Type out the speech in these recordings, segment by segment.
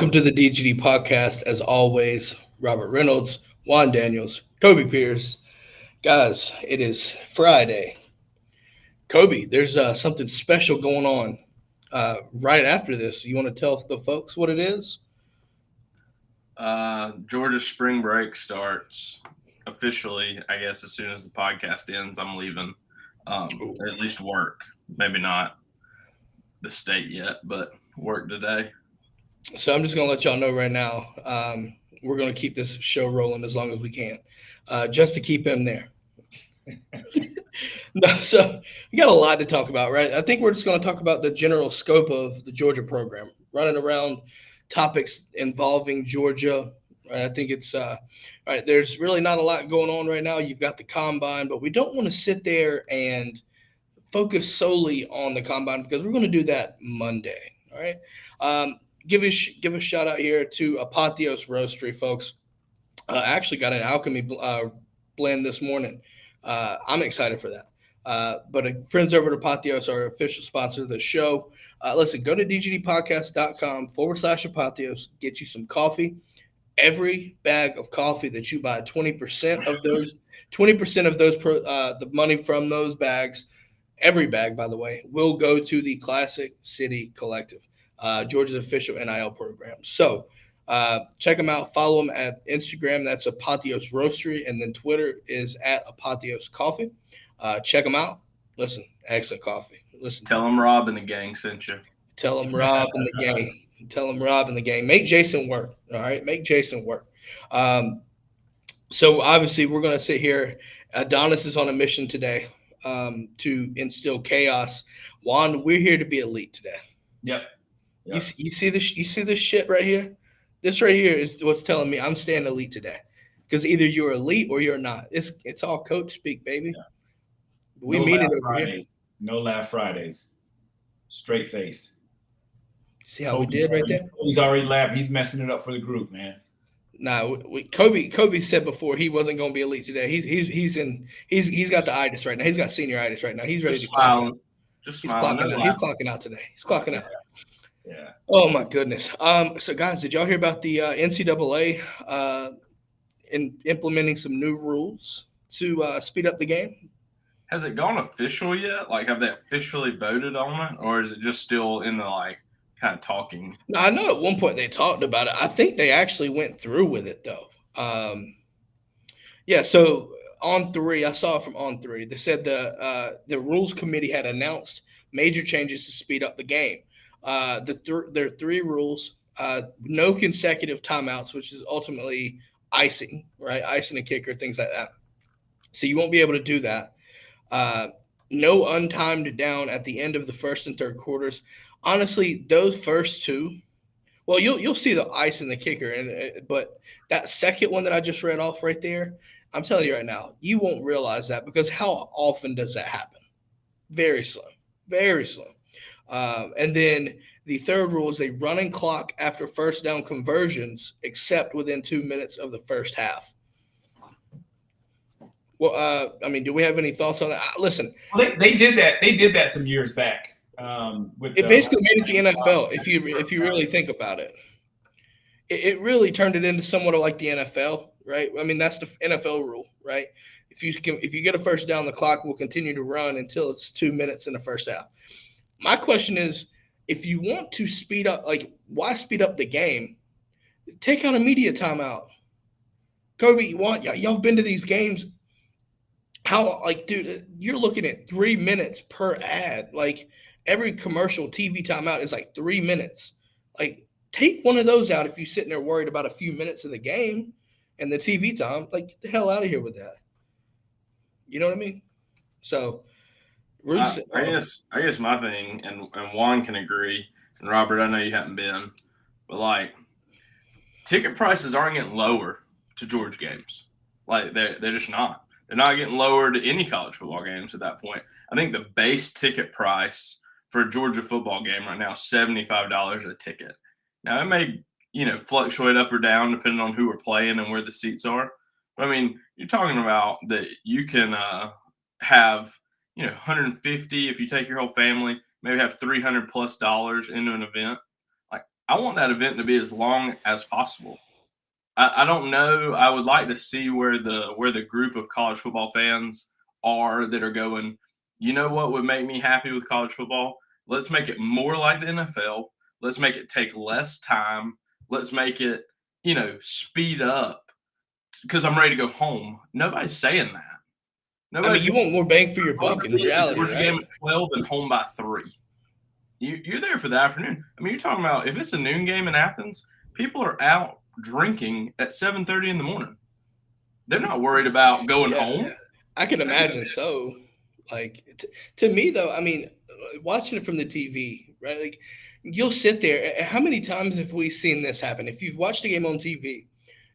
Welcome to the DGD podcast. As always, Robert Reynolds, Juan Daniels, Kobe Pierce. Guys, it is Friday. Kobe, there's something special going on right after this. You want to tell the folks what it is? Georgia spring break starts officially. I guess as soon as the podcast ends, I'm leaving. At least work. Maybe not the state yet, but work today. So I'm just going to let y'all know right now. We're going to keep this show rolling as long as we can, just to keep him there. No, so we got a lot to talk about, right? I think we're just going to talk about the general scope of the Georgia program, running around topics involving Georgia. I think it's right. There's really not a lot going on right now. You've got the combine, but we don't want to sit there and focus solely on the combine because we're going to do that Monday. All right. Give a shout out here to Apotheos Roastery, folks. I actually got an alchemy blend this morning. I'm excited for that. But friends over at Apotheos are official sponsor of the show. Listen, go to dgdpodcast.com/Apotheos. Get you some coffee. Every bag of coffee that you buy, 20% of those, 20% of those, the money from those bags, every bag, by the way, will go to the Classic City Collective, Georgia's official NIL program. So check them out. Follow them at Instagram. That's Apotheos Roastery. And then Twitter is at Apotheos Coffee. Check them out. Listen, excellent coffee. Listen to Tell them. them Rob and the gang sent you. Tell them Rob and the gang. Tell them Rob and the gang. Make Jason work. All right. Make Jason work. Um, so obviously, we're going to sit here. Adonis is on a mission today to instill chaos. Juan, we're here to be elite today. Yep. Yep. You see this? You see this shit right here? This right here is what's telling me I'm staying elite today. Because either you're elite or you're not. It's all coach speak, baby. Yeah. We No mean laugh it over here. Fridays. No laugh Fridays. Straight face. See how we did right there? He's already laughed. He's messing it up for the group, man. Nah, Kobe said before he wasn't going to be elite today. He's got the itis right now. He's got senioritis right now. He's ready Just to clock smiling. out. Just He's smiling. clocking out. He's clocking out today. He's clocking out. Yeah. Oh my goodness. So guys, did y'all hear about the NCAA implementing some new rules to speed up the game? Has it gone official yet? Like, have they officially voted on it, or is it just still in the kind of talking? Now, I know at one point they talked about it. I think they actually went through with it though. Yeah. So I saw it from On Three. They said the rules committee had announced major changes to speed up the game. There are three rules: no consecutive timeouts, which is ultimately icing, right? Icing a kicker, things like that. So you won't be able to do that. Uh, no untimed down at the end of the first and third quarters. Honestly, those first two, well, you'll see the ice and the kicker, but that second one that I just read off right there, I'm telling you right now, you won't realize that because how often does that happen? Very slow, very slow. And then the third rule is a running clock after first down conversions, except within 2 minutes of the first half. Well, I mean, do we have any thoughts on that? Listen, Well, they did that. They did that some years back. It basically made it the NFL. If you really think about it, it really turned it into somewhat of like the NFL, right? I mean, that's the NFL rule, right? If you get a first down, the clock will continue to run until it's 2 minutes in the first half. My question is, if you want to speed up, like, why speed up the game? Take out a media timeout. Kobe, y'all been to these games? How, like, dude, you're looking at 3 minutes per ad. Like, every commercial TV timeout is like 3 minutes. Like, take one of those out if you're sitting there worried about a few minutes of the game and the TV time. Like, get the hell out of here with that. You know what I mean? So, I guess my thing, and Juan can agree, and Robert, I know you haven't been, but ticket prices aren't getting lower to Georgia games. Like they're just not. They're not getting lower to any college football games at that point. I think the base ticket price for a Georgia football game right now is $75 a ticket. Now it may fluctuate up or down depending on who we're playing and where the seats are. But I mean, you're talking about that you can have 150 if you take your whole family, maybe have $300+ into an event. Like I want that event to be as long as possible. I don't know. I would like to see where the group of college football fans are that are going, you know what would make me happy with college football? Let's make it more like the NFL. Let's make it take less time. Let's make it, speed up because I'm ready to go home. Nobody's saying that. I mean, Nobody's you want more bang for your going buck to in the reality, Georgia right? game at 12 and home by 3. You're there for the afternoon. I mean, you're talking about if it's a noon game in Athens, people are out drinking at 7:30 in the morning. They're not worried about going home. I can imagine so. Like to me though, I mean, watching it from the TV, right? Like you'll sit there. How many times have we seen this happen? If you've watched a game on TV,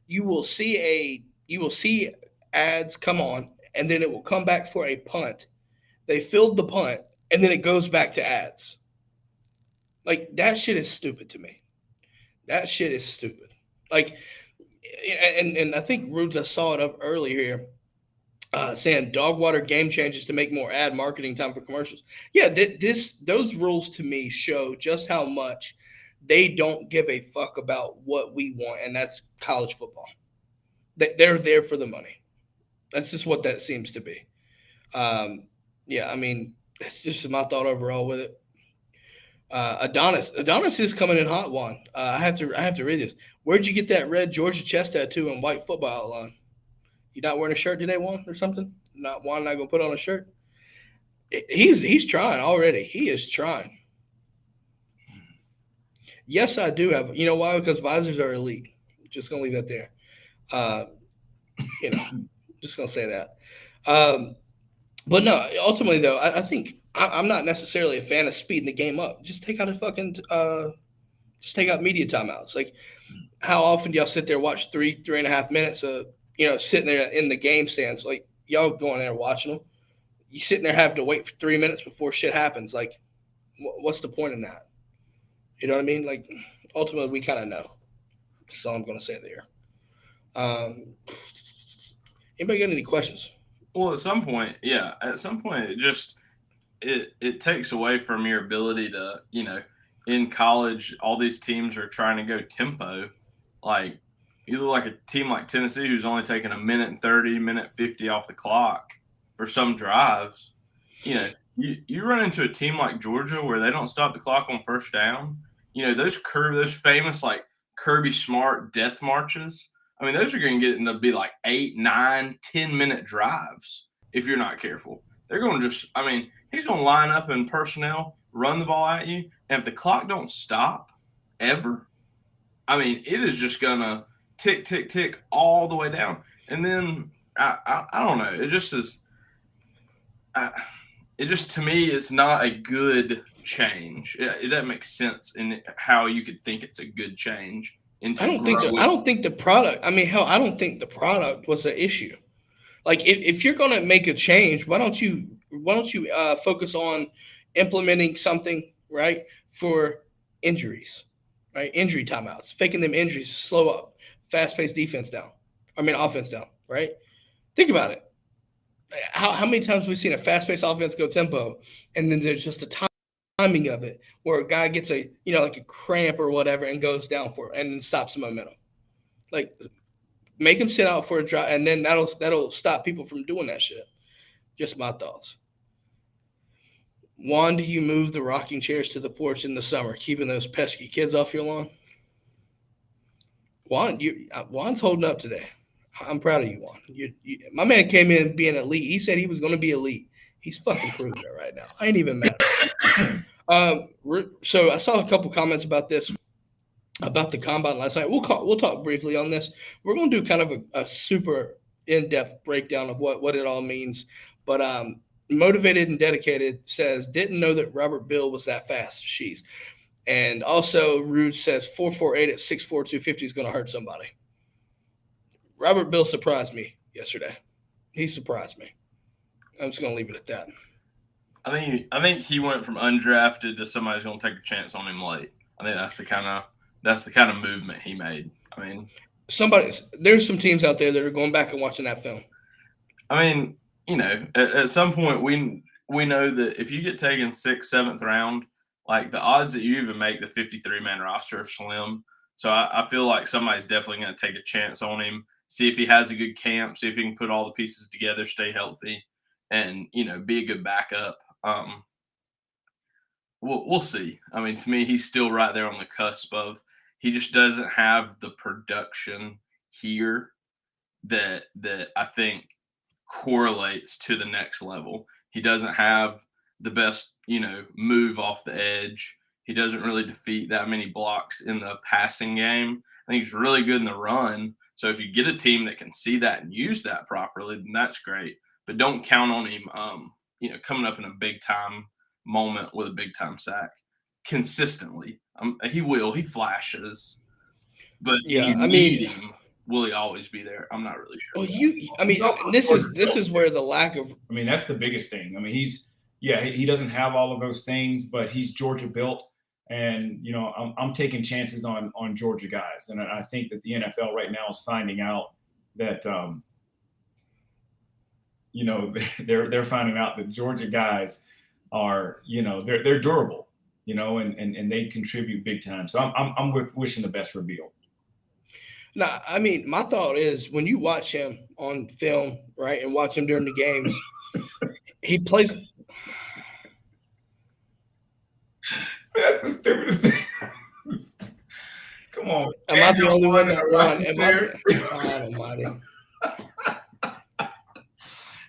you will see ads come on, and then it will come back for a punt. They filled the punt, and then it goes back to ads. Like that shit is stupid to me. That shit is stupid. Like, and I think Roots, I saw it up earlier here, saying dog water game changes to make more ad marketing time for commercials. Yeah, those rules to me show just how much they don't give a fuck about what we want, and that's college football. They're there for the money. That's just what that seems to be. Um, yeah, I mean, that's just my thought overall with it. Adonis is coming in hot. One, I have to read this. Where'd you get that red Georgia chest tattoo and white football outline? You not wearing a shirt today, Juan, or something? Not Juan not gonna put on a shirt. He's trying already. He is trying. Yes, I do have. You know why? Because visors are elite. Just gonna leave that there. Uh, you know, just gonna say that. Um, but no, ultimately though, I think I'm not necessarily a fan of speeding the game up. Just take out a fucking just take out media timeouts. Like, how often do y'all sit there watch 3.5 minutes of sitting there in the game stands? Like y'all going there watching them. You sitting there having to wait for 3 minutes before shit happens. Like, what's the point in that? You know what I mean? Like, ultimately, we kind of know. That's all I'm going to say there. Anybody got any questions? Well, at some point, it takes away from your ability to, in college, all these teams are trying to go tempo. Like, you look like a team like Tennessee who's only taking a minute and 30, minute 50 off the clock for some drives. You run into a team like Georgia where they don't stop the clock on first down. Those famous like Kirby Smart death marches. I mean, those are going to get into be like 8, 9, 10-minute drives if you're not careful. They're going to just, I mean, he's going to line up in personnel, run the ball at you, and if the clock don't stop ever, I mean, it is just going to tick, tick, tick all the way down. And then I don't know. It just is. It just to me, it's not a good change. It doesn't make sense in how you could think it's a good change. I don't think the product. I mean, hell, I don't think the product was the issue. Like, if you're gonna make a change, why don't you focus on implementing something right for injuries, right? Injury timeouts, faking them injuries, slow up, fast paced defense down. I mean, offense down, right? Think about it. How many times have we seen a fast paced offense go tempo, and then there's just a timing of it where a guy gets like a cramp or whatever and goes down for it and stops the momentum. Like, make him sit out for a drive, and then that'll stop people from doing that shit. Just my thoughts. Juan, do you move the rocking chairs to the porch in the summer, keeping those pesky kids off your lawn? Juan's holding up today. I'm proud of you, Juan. My man came in being elite. He said he was going to be elite. He's fucking proving it right now. I ain't even mad. So I saw a couple comments about this, about the combine last night. We'll talk briefly on this. We're going to do kind of a super in-depth breakdown of what it all means. But Motivated and Dedicated says, didn't know that Robert Bill was that fast. She's. And also, Rude says 448 at 6'4", 250 is going to hurt somebody. Robert Bill surprised me yesterday. He surprised me. I'm just going to leave it at that. I think he went from undrafted to somebody's going to take a chance on him late. I think that's the kind of movement he made. I mean, there's some teams out there that are going back and watching that film. I mean, at some point we know that if you get taken 6th, 7th round, Like the odds that you even make the 53-man roster are slim. So I feel like somebody's definitely going to take a chance on him, see if he has a good camp, see if he can put all the pieces together, stay healthy, and be a good backup. We'll see. I mean, to me, he's still right there on the cusp of he just doesn't have the production here that I think correlates to the next level. He doesn't have the best, move off the edge. He doesn't really defeat that many blocks in the passing game. I think he's really good in the run. So if you get a team that can see that and use that properly, then that's great. But don't count on him, coming up in a big time moment with a big time sack consistently. He will. He flashes, but when Yeah, you I need mean, him, will he always be there? I'm not really sure. well, I He's mean, also this is where the lack of I mean, that's the biggest thing. I mean, he doesn't have all of those things, but he's Georgia built. And, I'm taking chances on Georgia guys. And I think that the NFL right now is finding out that, they're finding out that Georgia guys are, they're durable, and they contribute big time. So I'm wishing the best for Beal. now. I mean, my thought is when you watch him on film, right, and watch him during the games, he plays. That's the stupidest thing. Come on. Am I the only one that won? Rocking Am I chairs. God Almighty?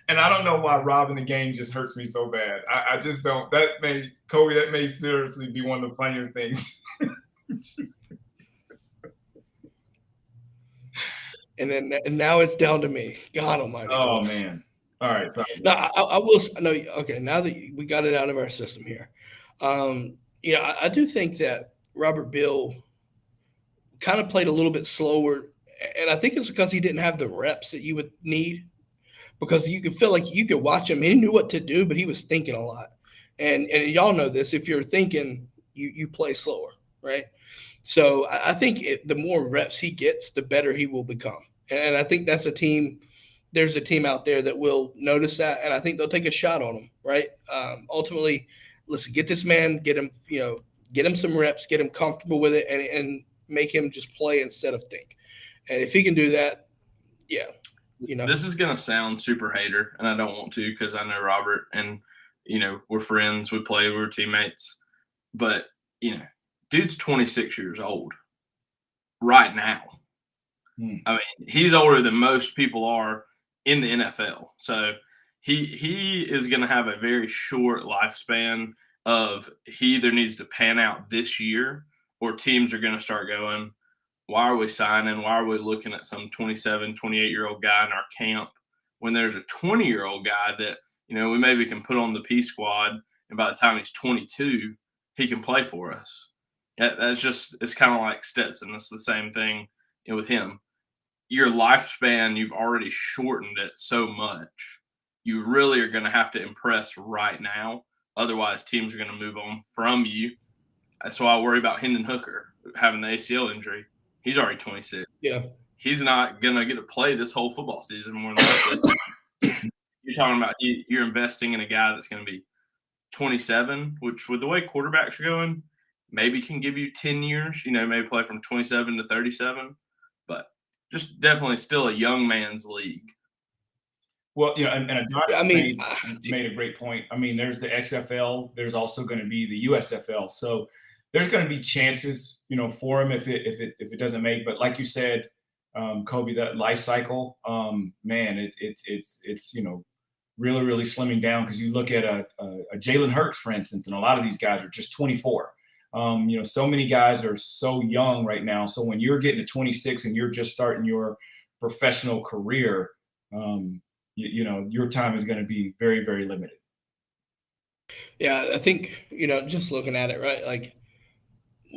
And I don't know why robbing the game just hurts me so bad. I just don't. That may seriously be one of the funniest things. And now it's down to me. God Almighty. Oh man. All right. Sorry. No, I will. No, okay. Now that we got it out of our system here, I do think that Robert Bill kind of played a little bit slower, and I think it's because he didn't have the reps that you would need. Because you could feel like you could watch him. He knew what to do, but he was thinking a lot. And y'all know this. If you're thinking, you play slower, right? So I think the more reps he gets, the better he will become. And I think that's a team. There's a team out there that will notice that, and I think they'll take a shot on him, right? Ultimately, let's get this man, get him some reps, get him comfortable with it, and make him just play instead of think. And if he can do that, yeah, This is going to sound super hater, and I don't want to because I know Robert and, we're friends, we play, we're teammates. But, dude's 26 years old right now. I mean, he's older than most people are in the NFL. So he is going to have a very short lifespan of he either needs to pan out this year or teams are going to start going, why are we signing? Why are we looking at some 27, 28-year-old guy in our camp when there's a 20-year-old guy that, we maybe can put on the P squad, and by the time he's 22, he can play for us. It's kind of like Stetson. It's the same thing with him. Your lifespan, you've already shortened it so much. You really are going to have to impress right now. Otherwise, teams are going to move on from you. That's why I worry about Hendon Hooker having the ACL injury. He's already 26. yeah. He's not going to get to play this whole football season more than likely. You're talking about you're investing in a guy that's going to be 27, which with the way quarterbacks are going, maybe can give you 10 years, maybe play from 27 to 37. But just definitely still a young man's league. Well, and Adonis made a great point. I mean, there's the XFL. There's also going to be the USFL. So there's going to be chances, for him if it doesn't make. But like you said, Kobe, that life cycle, man, it's really, really slimming down because you look at a Jalen Hurts, for instance, and a lot of these guys are just 24. So many guys are so young right now. So when you're getting to 26 and you're just starting your professional career, your time is going to be very, very limited. Yeah, I think, just looking at it, right? Like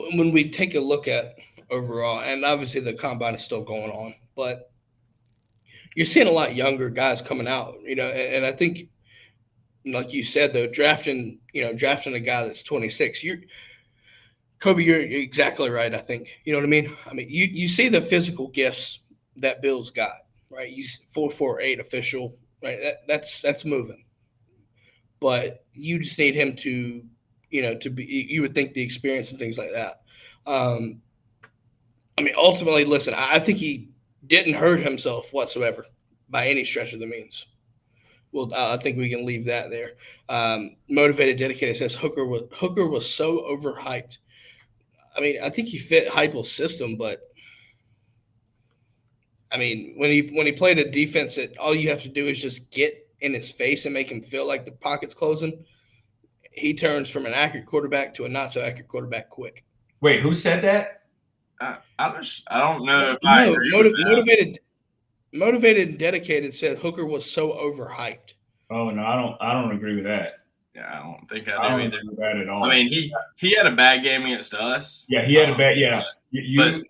when we take a look at overall, and obviously the combine is still going on, but you're seeing a lot younger guys coming out, and I think, like you said, though, drafting a guy that's 26, Kobe, you're exactly right. I think, you know what I mean? I mean, you see the physical gifts that Bill's got, right? He's 4.48 official, right? That's moving. But you just need him to, to be. You would think the experience and things like that. Ultimately, listen, I think he didn't hurt himself whatsoever by any stretch of the means. Well, I think we can leave that there. Motivated, dedicated says Hooker was so overhyped. I think he fit Heupel's system, but when he played a defense that all you have to do is just get in his face and make him feel like the pocket's closing, he turns from an accurate quarterback to a not so accurate quarterback quick. Wait, who said that? I don't know if I agree with that. Motivated and dedicated said Hooker was so overhyped. Oh no, I don't agree with that. Yeah, I don't think I do either. Agree with that at all. He had a bad game against us. Yeah, he had a bad. Yeah, I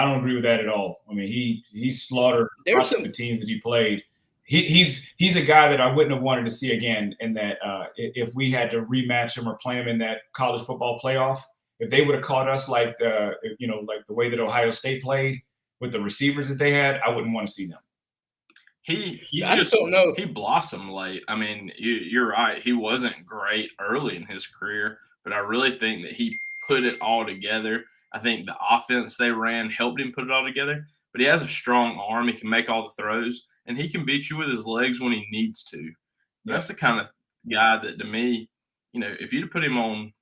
don't agree with that at all. He slaughtered the teams that he played. He's a guy that I wouldn't have wanted to see again. And that if we had to rematch him or play him in that college football playoff, if they would have caught us like the way that Ohio State played with the receivers that they had, I wouldn't want to see them. I just don't know. He blossomed late. You're right. He wasn't great early in his career, but I really think that he put it all together. I think the offense they ran helped him put it all together. But he has a strong arm. He can make all the throws, and he can beat you with his legs when he needs to. Yeah. That's the kind of guy that, to me, if you'd put him on,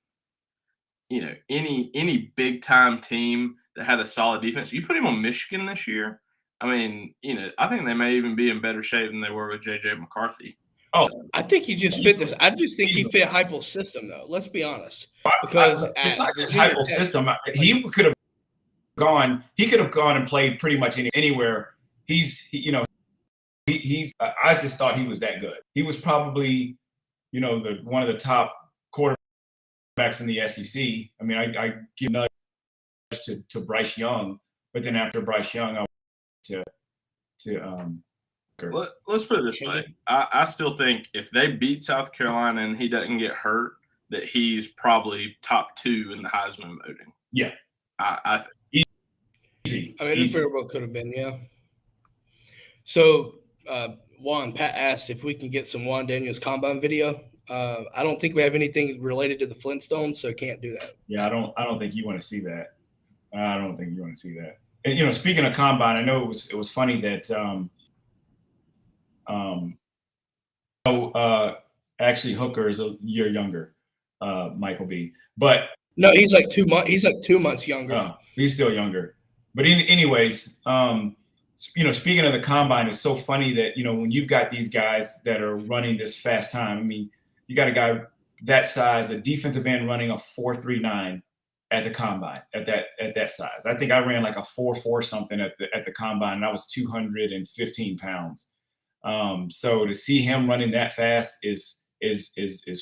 any big time team that had a solid defense, you put him on Michigan this year. I think they may even be in better shape than they were with J.J. McCarthy. Oh, I think he just fit this. I just think he fit Heupel's system, though. Let's be honest, because it's not just Heupel's system. He could have gone. He could have gone and played pretty much anywhere. He's. I just thought he was that good. He was probably, one of the top quarterbacks in the SEC. I give nudge to Bryce Young, but then after Bryce Young, let's put it this way. I still think if they beat South Carolina and he doesn't get hurt, that he's probably top 2 in the Heisman voting. Yeah. I think. Easy. It very well could have been, yeah. So, Pat asked if we can get some Juan Daniels combine video. I don't think we have anything related to the Flintstones, so can't do that. Yeah, I don't think you want to see that. I don't think you want to see that. And, speaking of combine, I know it was funny that actually Hooker is a year younger, Michael B. But no, he's like 2 months. He's like 2 months younger. He's still younger. But anyways, speaking of the combine, it's so funny that when you've got these guys that are running this fast time. You got a guy that size, a defensive end running a 4.39 at the combine at that size. I think I ran like a 4.4 something at the combine, and I was 215 pounds. So to see him running that fast is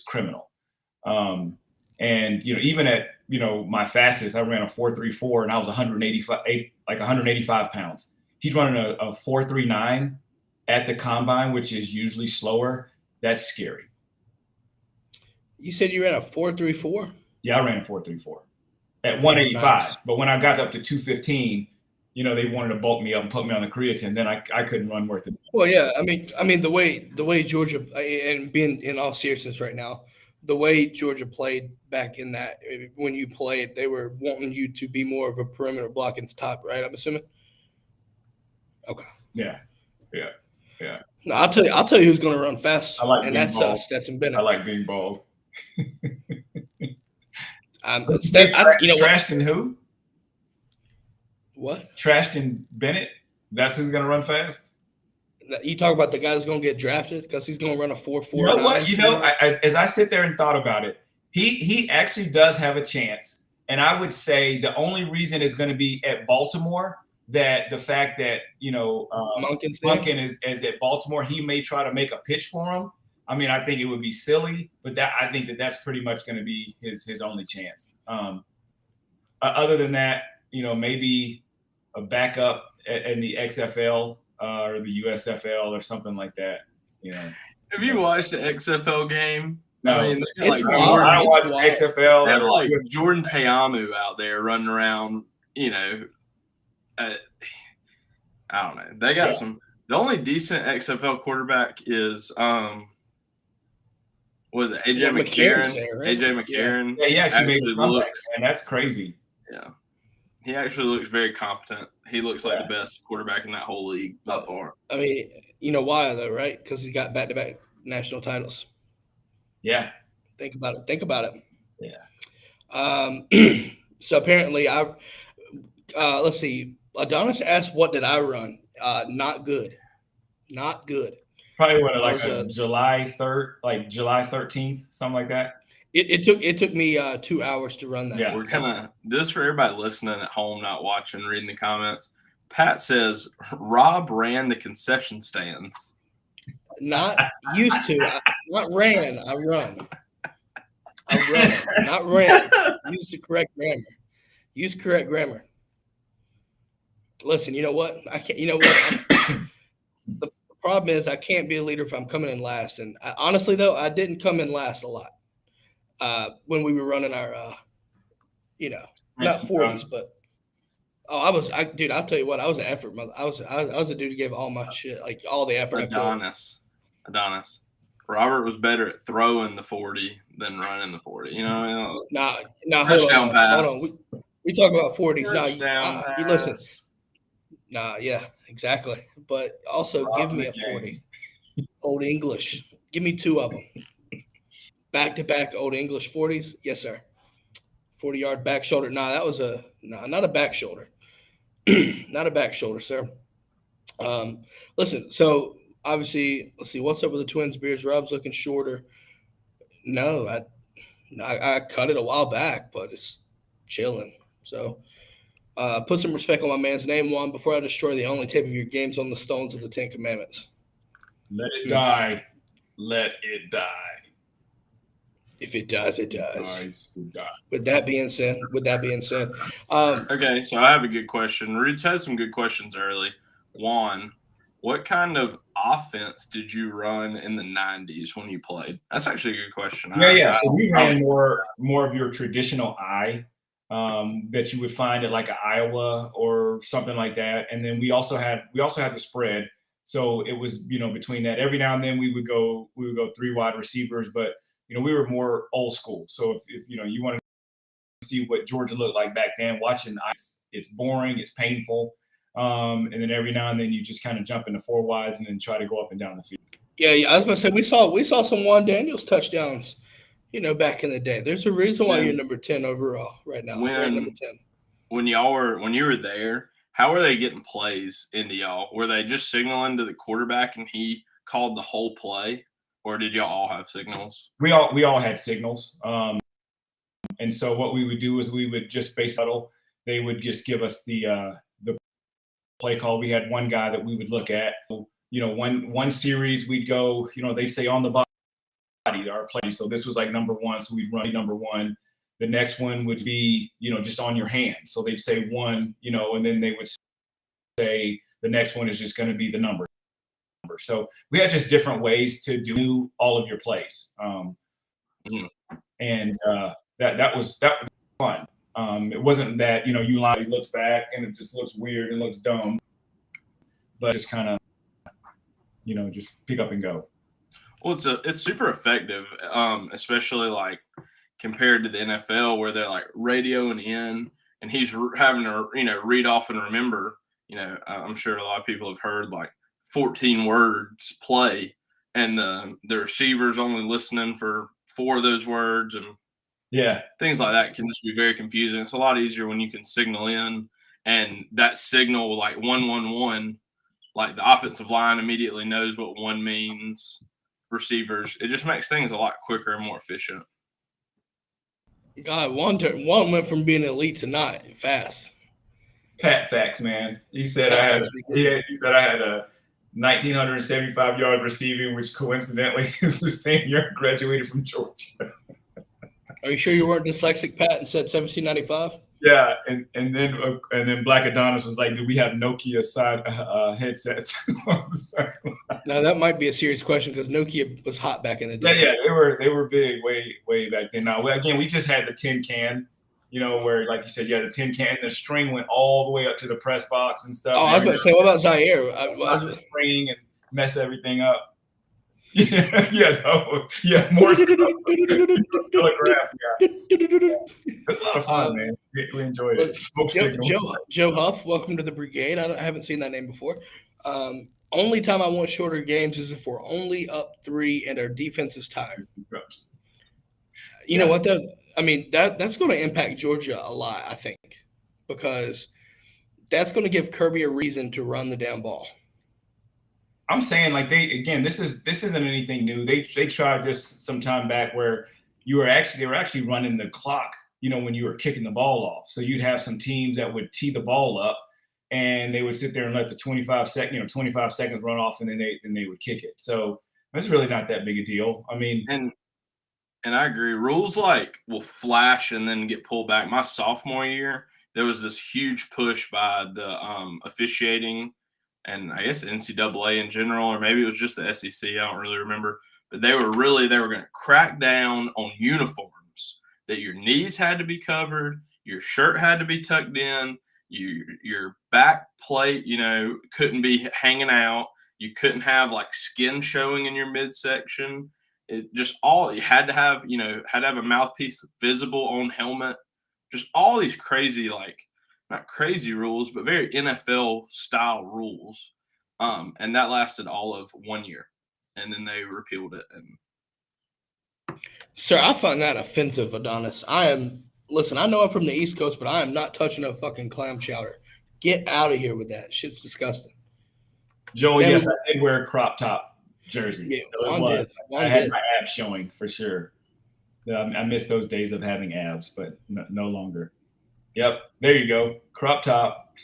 criminal. And even at my fastest, I ran a 4.34 and I was 185 pounds. He's running a 4.39 at the combine, which is usually slower. That's scary. You said you ran a 4.34? Yeah, I ran a 4.34 at 185. Nice. But when I got up to 215, they wanted to bulk me up and put me on the creatine. Then I couldn't run worth it. Well, yeah, the way Georgia, and being in all seriousness right now, the way Georgia played back in that, when you played, they were wanting you to be more of a perimeter blocking top, right? I'm assuming. Okay. Yeah. No, I'll tell you who's going to run fast. I like and being that's bald. Stetson Bennett. I like being bald. Trashton who? What? Trashton Bennett? That's who's going to run fast? You talk about the guy that's going to get drafted because he's going to run a 4.4. You know what? As I sit there and thought about it, he actually does have a chance. And I would say the only reason it's going to be at Baltimore, that the fact that, Monken is at Baltimore, he may try to make a pitch for him. I think it would be silly, but I think that's pretty much going to be his only chance. Other than that, maybe a backup in the XFL or the USFL or something like that. Have you watched the XFL game? No, I don't watch XFL. They have like Jordan Teamu out there running around. I don't know. They got some. The only decent XFL quarterback is Was it AJ McCarron? Right? AJ McCarron. Yeah, he actually made a comeback, man. That's crazy. Yeah. He actually looks very competent. He looks like the best quarterback in that whole league by far. I mean, you know why though, right? Because he got back-to-back national titles. Yeah. Think about it. Yeah. So apparently, let's see. Adonis asked, "What did I run?" Not good. Probably like July 13th, something like that. It took me 2 hours to run that. Yeah, we're gonna this for everybody listening at home, not watching, reading the comments. Pat says Rob ran the concession stands. Not used to. Not ran. I run. Not ran. Use the correct grammar. Use correct grammar. Listen, you know what? I can't. You know what? The problem is I can't be a leader if I'm coming in last. And honestly, though, I didn't come in last a lot when we were running our, not 40s, but dude. I'll tell you what. I was an effort. I was a dude who gave all my shit, like all the effort. Adonis. Robert was better at throwing the 40 than running the 40. Nah. Touchdown pass. Hold on. We talk about 40s. Touchdown pass. You listen. Nah, yeah, exactly. But also give me a 40. Old English. Give me 2 of them. Back-to-back Old English 40s. Yes, sir. 40-yard back shoulder. Nah, that was not a back shoulder. Not a back shoulder, sir. Listen, so obviously, let's see, what's up with the twins' beards? Rob's looking shorter. No, I cut it a while back, but it's chilling. So put some respect on my man's name, Juan, before I destroy the only tape of your games on the stones of the 10 Commandments. Let it die. Let it die. If it dies, it dies. Nice. It dies. With that being said, okay, so I have a good question. Roots had some good questions early. Juan, what kind of offense did you run in the 90s when you played? That's actually a good question. Yeah. So we ran more of your traditional I that you would find at like an Iowa or something like that. And then we also had the spread. So it was, between that. Every now and then we would go 3 wide receivers, but we were more old school. So if you wanted to see what Georgia looked like back then, watching ice, it's boring, it's painful. And then every now and then you just kind of jump into 4 wides and then try to go up and down the field. Yeah. I was going to say we saw some Juan Daniels touchdowns, back in the day. There's a reason why you're number 10 overall right now. Number 10. When you were there, how were they getting plays into y'all? Were they just signaling to the quarterback and he called the whole play? Or did y'all all have signals? We all had signals. And so what we would do is we would just base huddle. They would just give us the play call. We had one guy that we would look at. One series we'd go, they'd say on the body, our play. So this was like number 1. So we'd run number 1. The next one would be, just on your hand. So they'd say 1, and then they would say the next one is just going to be the number. So we had just different ways to do all of your plays. And that was fun. It wasn't that, you line looks back and it just looks weird and looks dumb, but just kind of, just pick up and go. Well, it's super effective, especially like compared to the NFL where they're like radioing in and he's having to, read off and remember, I'm sure a lot of people have heard like 14 words play and the receiver's only listening for 4 of those words and things like that can just be very confusing. It's a lot easier when you can signal in and that signal like 1-1-1, like the offensive line immediately knows what 1 means, receivers. It just makes things a lot quicker and more efficient. God, Juan went from being elite to not fast. Pat facts, man. He said I had a 1,975 yard receiving, which coincidentally is the same year I graduated from Georgia. Are you sure you weren't dyslexic, Pat, and said 1795? Yeah, and then Black Adonis was like, "Do we have Nokia side headsets?" Now that might be a serious question because Nokia was hot back in the day. Yeah, they were big way back then. Now again, we just had the tin can. Where, like you said, the tin can, the string went all the way up to the press box and stuff. Oh, I was about to say, what about Zaire? The string and mess everything up. Morse telegraph. That's a lot of fun, man. We enjoyed it. Smoke signals. Joe Huff, welcome to the brigade. I haven't seen that name before. Only time I want shorter games is if we're only up 3 and our defense is tired. You know what though? I mean that's going to impact Georgia a lot, I think, because that's going to give Kirby a reason to run the damn ball. I'm saying like this isn't anything new. They tried this some time back where they were actually running the clock, when you were kicking the ball off. So you'd have some teams that would tee the ball up and they would sit there and let the 25 seconds run off and then they would kick it. So it's really not that big a deal. I mean, and I agree. Rules will flash and then get pulled back. My sophomore year, there was this huge push by the officiating and I guess NCAA in general, or maybe it was just the SEC. I don't really remember. But they were going to crack down on uniforms, that your knees had to be covered, your shirt had to be tucked in, your back plate, couldn't be hanging out. You couldn't have skin showing in your midsection. It just you had to have, had to have a mouthpiece visible on helmet. Just all these crazy, not crazy rules, but very NFL style rules. And that lasted all of 1 year. And then they repealed it. And sir, I find that offensive, Adonis. Listen, I know I'm from the East Coast, but I am not touching a fucking clam chowder. Get out of here with that. Shit's disgusting. Joel, yes, I did wear a crop top jersey. Yeah, I had my abs showing for sure. I miss those days of having abs, but no longer. Yep, there you go. Crop top.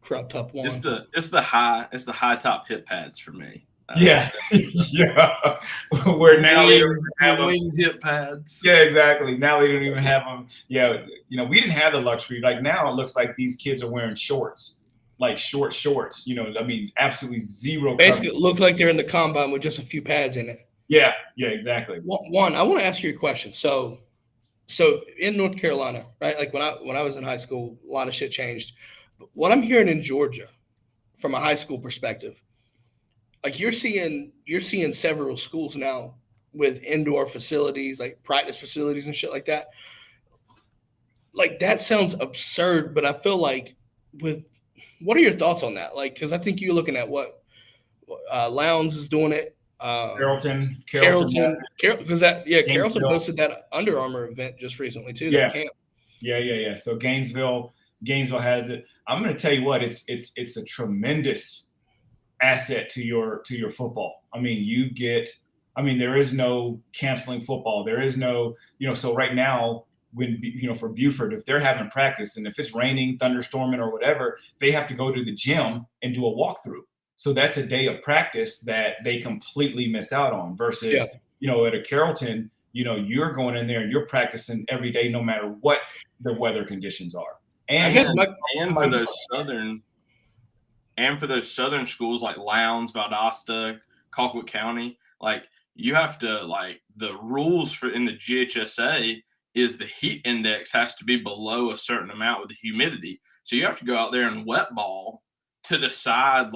Crop top one. It's the high top hip pads for me. Yeah. Where now they don't have wing hip pads. Yeah, exactly. Now they don't even have them. Yeah, we didn't have the luxury. Like now it looks like these kids are wearing shorts, like short shorts. I mean, absolutely zero. Basically, it looked like they're in the combine with just a few pads in it. Yeah, exactly. One, I want to ask you a question. So in North Carolina, right? Like when I was in high school, a lot of shit changed. But what I'm hearing in Georgia, from a high school perspective, like you're seeing several schools now with indoor facilities, like practice facilities and shit like that. Like that sounds absurd, but I feel like what are your thoughts on that? Like, because I think you're looking at what Lowndes is doing it. Carrollton, because Carrollton posted that Under Armour event just recently too. Yeah, that camp. Yeah. So Gainesville has it. I'm going to tell you what, it's a tremendous asset to your football. I mean, there is no canceling football. There is no, so right now when, for Buford, if they're having practice and if it's raining, thunderstorming or whatever, they have to go to the gym and do a walkthrough. So that's a day of practice that they completely miss out on versus, at a Carrollton, you're going in there and you're practicing every day, no matter what the weather conditions are. And for those southern schools like Lowndes, Valdosta, Colquitt County, you have to the rules for in the GHSA is the heat index has to be below a certain amount with the humidity. So you have to go out there and wet ball to decide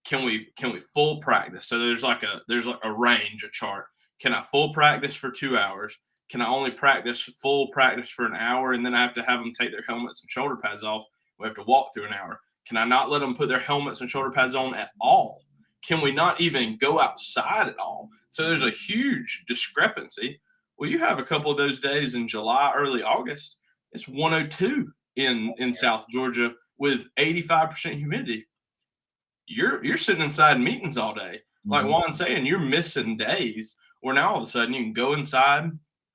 can we full practice? So there's a range, a chart. Can I full practice for 2 hours? Can I only full practice for an hour? And then I have to have them take their helmets and shoulder pads off. We have to walk through an hour. Can I not let them put their helmets and shoulder pads on at all? Can we not even go outside at all? So there's a huge discrepancy. Well, you have a couple of those days in July, early August. It's 102 in South Georgia with 85% humidity. You're sitting inside meetings all day. Like Juan's saying, you're missing days where now all of a sudden you can go inside,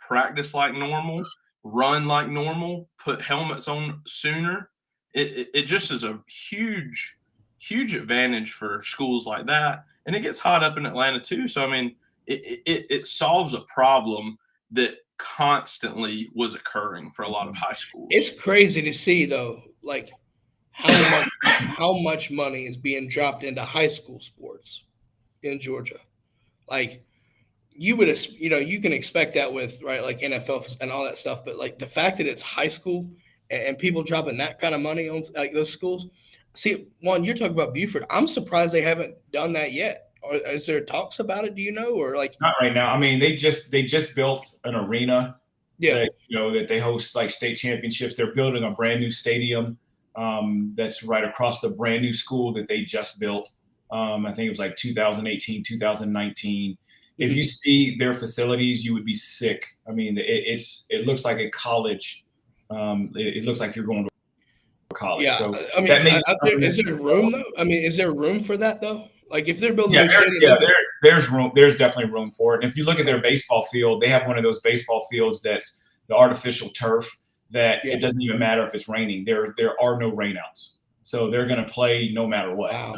practice like normal, run like normal, put helmets on sooner. It just is a huge, huge advantage for schools like that. And it gets hot up in Atlanta too. So, I mean, it solves a problem that constantly was occurring for a lot of high schools. It's crazy to see though, how much money is being dropped into high school sports in Georgia. You can expect that with NFL and all that stuff, but the fact that it's high school and people dropping that kind of money on those schools. See, Juan, you're talking about Buford. I'm surprised they haven't done that yet. Is there talks about it? Do you know, or like not right now? I mean, they just built an arena. Yeah, that, that they host like state championships. They're building a brand new stadium that's right across the brand new school that they just built. I think it was like 2018, 2019. If you see their facilities, you would be sick. I mean, it looks like a college. It looks like you're going to college. Yeah, so I mean, that may be is there room though? I mean, is there room for that though? Like if they're building yeah, a new stadium, there's room. There's definitely room for it. And if you look at their baseball field, they have one of those baseball fields that's the artificial turf that it doesn't even matter if it's raining. There are no rainouts, so they're going to play no matter what. Wow.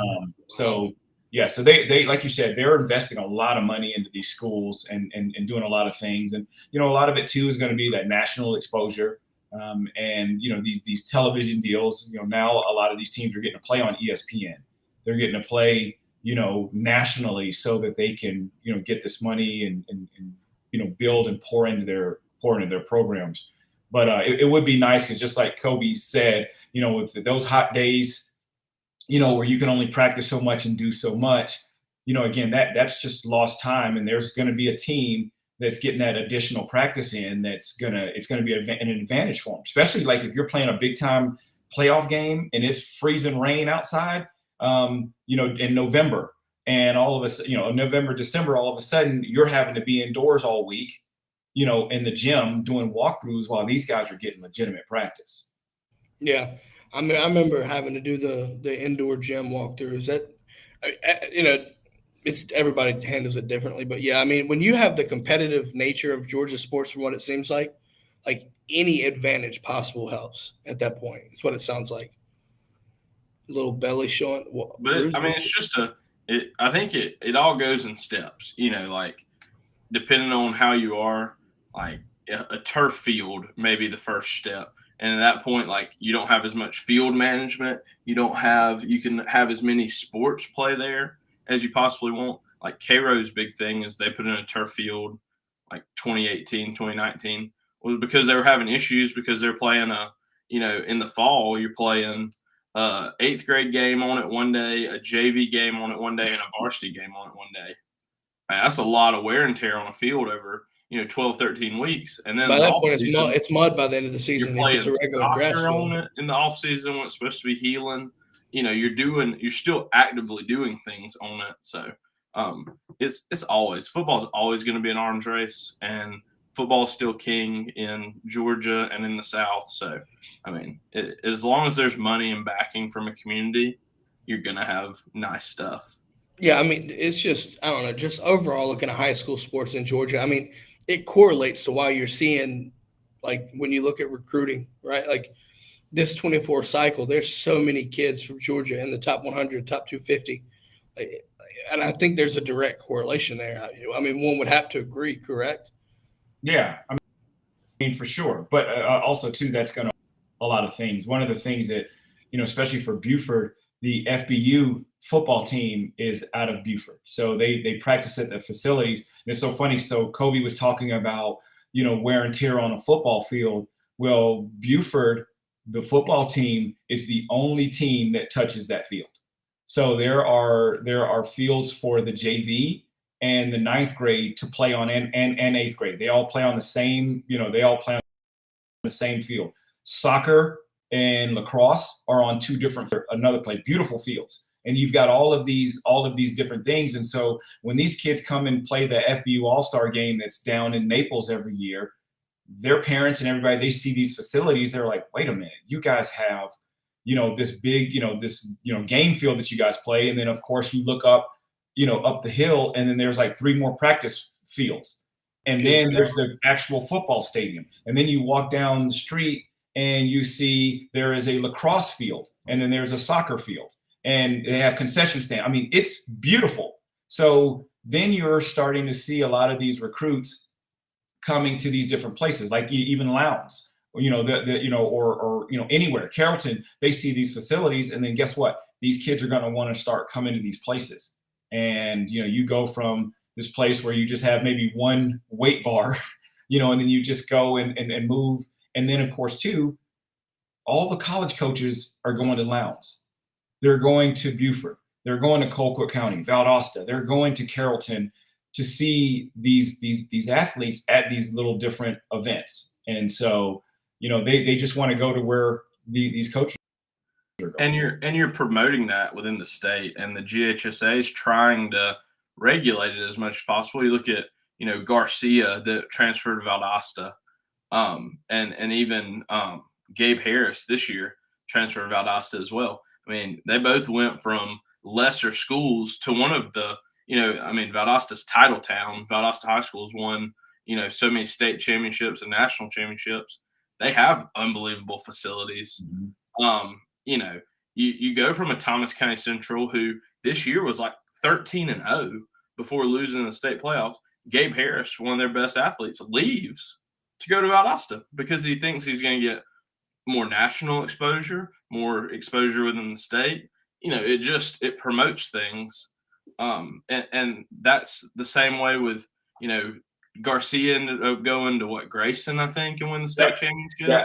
So they like you said, they're investing a lot of money into these schools and doing a lot of things. And a lot of it too is going to be that national exposure. And these television deals. Now a lot of these teams are getting to play on ESPN. They're getting to play nationally so that they can get this money and build and pour into their programs. But it would be nice because just like Kobe said, with those hot days, where you can only practice so much and do so much, again, that's just lost time. And there's going to be a team that's getting that additional practice in. It's going to be an advantage for them, especially like if you're playing a big time playoff game and it's freezing rain outside, in November, and all of a November, December, all of a sudden you're having to be indoors all week, in the gym doing walkthroughs while these guys are getting legitimate practice. Yeah. I mean, I remember having to do the indoor gym walkthroughs. That, it's everybody handles it differently, but yeah, I mean, when you have the competitive nature of Georgia sports, from what it seems like any advantage possible helps at that point. It's what it sounds like. A little belly showing. But it's just I think it all goes in steps. Like depending on how you are, like a turf field may be the first step. And at that point, like you don't have as much field management. You can have as many sports play there as you possibly want. Like Cairo's big thing is they put in a turf field like 2018, 2019 was because they were having issues because they're playing in the fall, you're playing 8th grade game on it one day, a JV game on it one day, and a varsity game on it one day. Man, that's a lot of wear and tear on a field over 12, 13 weeks. And then by that point, it's mud by the end of the season. You're playing soccer on it in the off season when it's supposed to be healing. You're still actively doing things on it. So it's football's always going to be an arms race, and football is still king in Georgia and in the South. So, I mean, as long as there's money and backing from a community, you're going to have nice stuff. Yeah, I mean, it's just, I don't know, just overall looking at high school sports in Georgia, I mean, it correlates to why you're seeing, like, when you look at recruiting, right? Like, this 24 cycle, there's so many kids from Georgia in the top 100, top 250. And I think there's a direct correlation there. I mean, one would have to agree, correct? Yeah, I mean, for sure. But also, too, that's going to a lot of things. One of the things that, especially for Buford, the FBU football team is out of Buford. So they practice at the facilities. And it's so funny. So Kobe was talking about, wear and tear on a football field. Well, Buford, the football team, is the only team that touches that field. So there are fields for the JV and the 9th grade to play on and 8th grade. They all play on the same, the same field. Soccer and lacrosse are on another play, beautiful fields. And you've got all of these different things. And so when these kids come and play the FBU All-Star game that's down in Naples every year, their parents and everybody, they see these facilities, they're like, wait a minute, you guys have, this big, game field that you guys play. And then of course you look up, up the hill, and then there's like 3 more practice fields. And then there's the actual football stadium. And then you walk down the street and you see there is a lacrosse field, and then there's a soccer field, and they have concession stand. I mean, it's beautiful. So then you're starting to see a lot of these recruits coming to these different places, like even Lowndes, or anywhere, Carrollton. They see these facilities, and then guess what? These kids are going to want to start coming to these places. And you go from this place where you just have maybe one weight bar, and then you just go and move. And then, of course, too, all the college coaches are going to Lowndes. They're going to Buford. They're going to Colquitt County, Valdosta. They're going to Carrollton to see these athletes at these little different events. And so, they just want to go to where these coaches are going. And you're promoting that within the state, and the GHSA is trying to regulate it as much as possible. You look at, Garcia that transferred to Valdosta, and even Gabe Harris this year transferred to Valdosta as well. I mean, they both went from lesser schools to one of the, Valdosta's title town. Valdosta High School's won, so many state championships and national championships. They have unbelievable facilities. Mm-hmm. You go from a Thomas County Central who this year was like 13-0 before losing the state playoffs. Gabe Harris, one of their best athletes, leaves to go to Valdosta because he thinks he's going to get more national exposure, more exposure within the state. It promotes things. And that's the same way with, Garcia ended up going to Grayson, I think, and win the state championship. Yeah,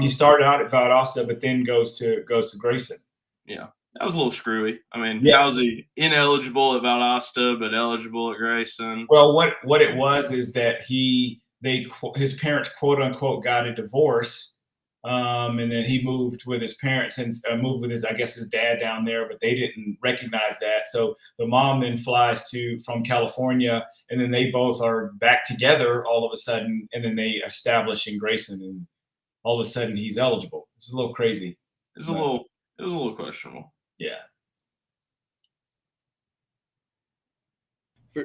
he started out at Valdosta, but then goes to Grayson. Yeah, that was a little screwy. I mean, how was he ineligible at Valdosta but eligible at Grayson? Well, what it was is that his parents, quote unquote, got a divorce. And then he moved with his parents and moved with his dad down there, but they didn't recognize that. So the mom then flies from California, and then they both are back together all of a sudden, and then they establish in Grayson, and all of a sudden he's eligible. It's a little crazy. It was a little questionable. Yeah.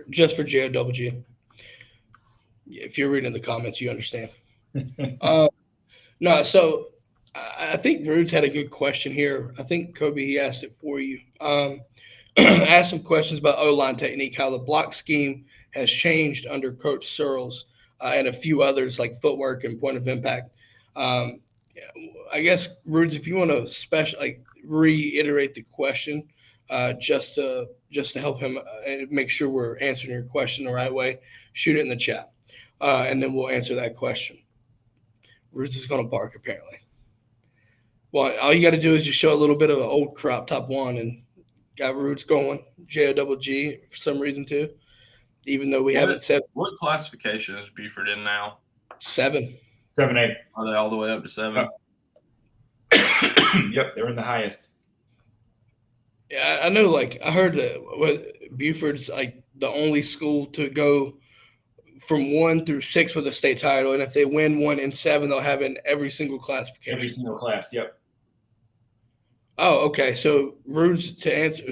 Just for JOWG. If you're reading the comments, you understand. No, so I think Rude's had a good question here. I think Kobe, he asked it for you. Asked some questions about O-line technique, how the block scheme has changed under Coach Searles and a few others like footwork and point of impact. I guess, Rudes, if you want to reiterate the question just to help him make sure we're answering your question the right way, shoot it in the chat, and then we'll answer that question. Roots is going to bark, apparently. Well, all you got to do is just show a little bit of an old crop top one and got Roots going. JOWG for some reason, too. Even though we haven't said. What classification is Buford in now? 7. 7-8. Are they all the way up to 7? Yep, they're in the highest. Yeah, I know, I heard that Buford's the only school to go from 1 through 6 with a state title, and if they win 1 and 7, they'll have it in every single classification. Every single class, yep. Oh, okay. So, Rudes, to answer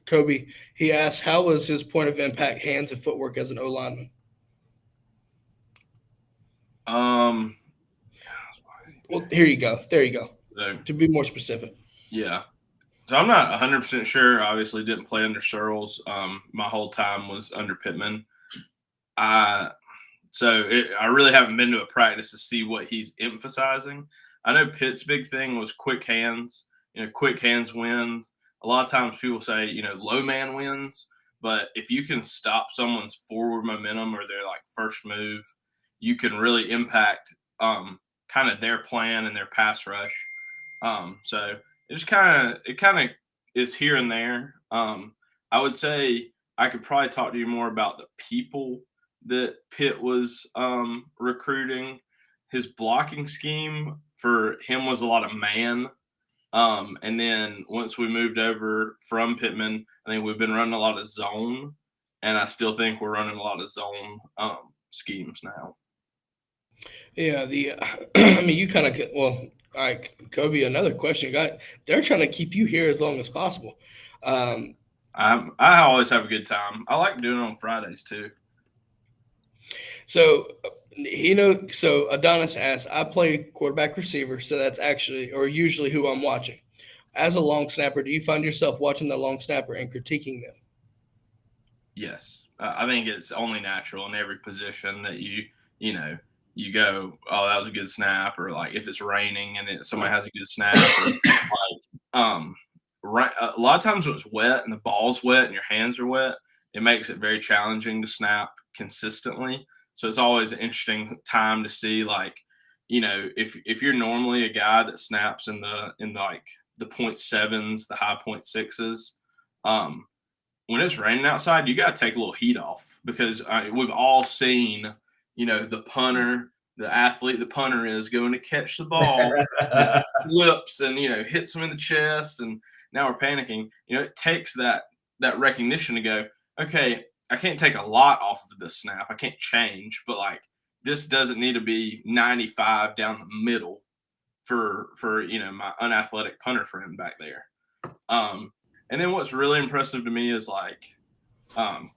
Kobe, he asked, how was his point of impact, hands, and footwork as an O-lineman? Well, here you go. There you go. So, to be more specific. Yeah. So I'm not 100% sure. Obviously, didn't play under Searles. My whole time was under Pittman. I really haven't been to a practice to see what he's emphasizing. I know Pitt's big thing was quick hands. Quick hands win. A lot of times people say, low man wins. But if you can stop someone's forward momentum or their first move, you can really impact kind of their plan and their pass rush. So it kind of is here and there. I would say I could probably talk to you more about the people that Pitt was recruiting. His blocking scheme for him was a lot of man. And then once we moved over from Pittman, I think we've been running a lot of zone. And I still think we're running a lot of zone schemes now. Yeah, you kind of – well, all right, Kobe, another question. They're trying to keep you here as long as possible. I always have a good time. I like doing it on Fridays too. So Adonis asks, I play quarterback receiver, so that's actually or usually who I'm watching. As a long snapper, do you find yourself watching the long snapper and critiquing them? Yes. I think it's only natural in every position that you go, oh, that was a good snap, or if it's raining and somebody has a good snap. Or, a lot of times when it's wet and the ball's wet and your hands are wet, it makes it very challenging to snap consistently. So it's always an interesting time to see, if you're normally a guy that snaps in the 0.7s, the high 0.6s, When it's raining outside, you got to take a little heat off because we've all seen, the punter, the athlete, the punter is going to catch the ball, and it slips and hits him in the chest, and now we're panicking. It takes that recognition to go, okay, I can't take a lot off of this snap. I can't change, but like this doesn't need to be 95 down the middle for my unathletic punter friend back there. And then what's really impressive to me is like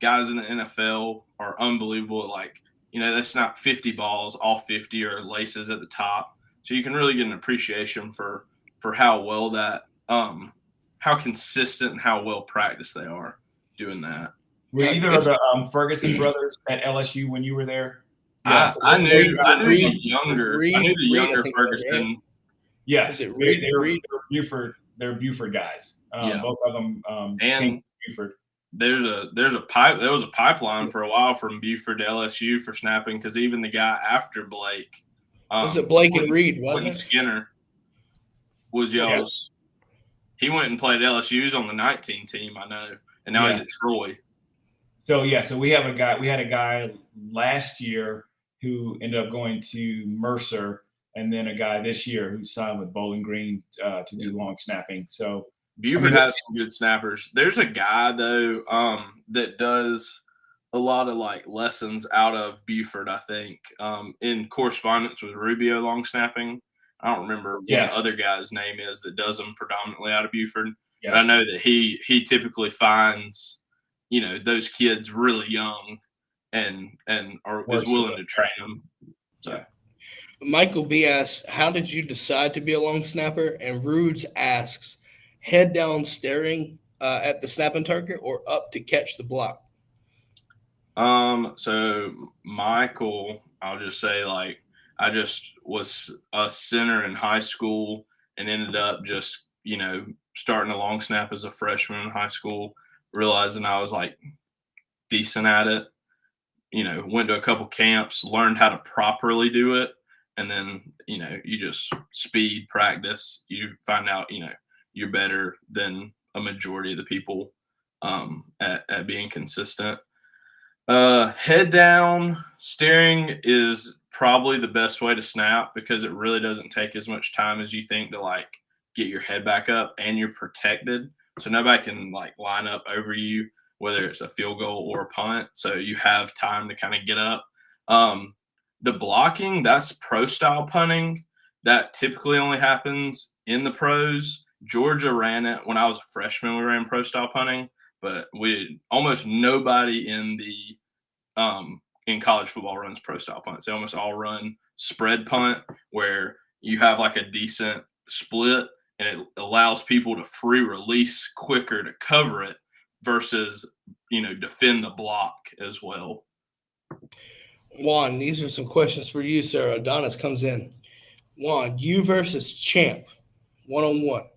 guys in the NFL are unbelievable. Like, they snap 50 balls, all 50 are laces at the top. So you can really get an appreciation for how well that, how consistent and how well practiced they are doing that. Were either of the Ferguson brothers at LSU when you were there? Yeah, I knew the younger Ferguson. Yeah, is it Reed? They were Buford. They're Buford guys. Both of them came from Buford. There was a pipeline for a while from Buford to LSU for snapping because even the guy after Blake, was it Blake and Reed? Wasn't it? Skinner was y'all's. He went and played LSU's on the 19 team, I know, and now he's at Troy. So we had a guy last year who ended up going to Mercer, and then a guy this year who signed with Bowling Green to do long snapping. So Buford has some good snappers. There's a guy though that does a lot of like lessons out of Buford, I think, in correspondence with Rubio long snapping. I don't remember what the other guy's name is that does them predominantly out of Buford. Yeah. But I know that he typically finds, those kids really young and is willing to train them. So. Yeah. Michael B asks, how did you decide to be a long snapper? And Rudes asks, head down staring at the snapping target or up to catch the block? So Michael, I'll just say like I just was a center in high school and ended up just, starting a long snap as a freshman in high school, realizing I was like decent at it, went to a couple camps, learned how to properly do it. And then, you just speed practice, you find out, you're better than a majority of the people at being consistent. Head down staring is probably the best way to snap because it really doesn't take as much time as you think to like get your head back up and you're protected. So nobody can like line up over you, whether it's a field goal or a punt. So you have time to kind of get up. The blocking, that's pro style punting. That typically only happens in the pros. Georgia ran it when I was a freshman. We ran pro style punting, but almost nobody in college football runs pro style punts. They almost all run spread punt where you have like a decent split and it allows people to free release quicker to cover it versus, defend the block as well. Juan, these are some questions for you, sir. Adonis comes in. Juan, you versus Champ, 1-on-1,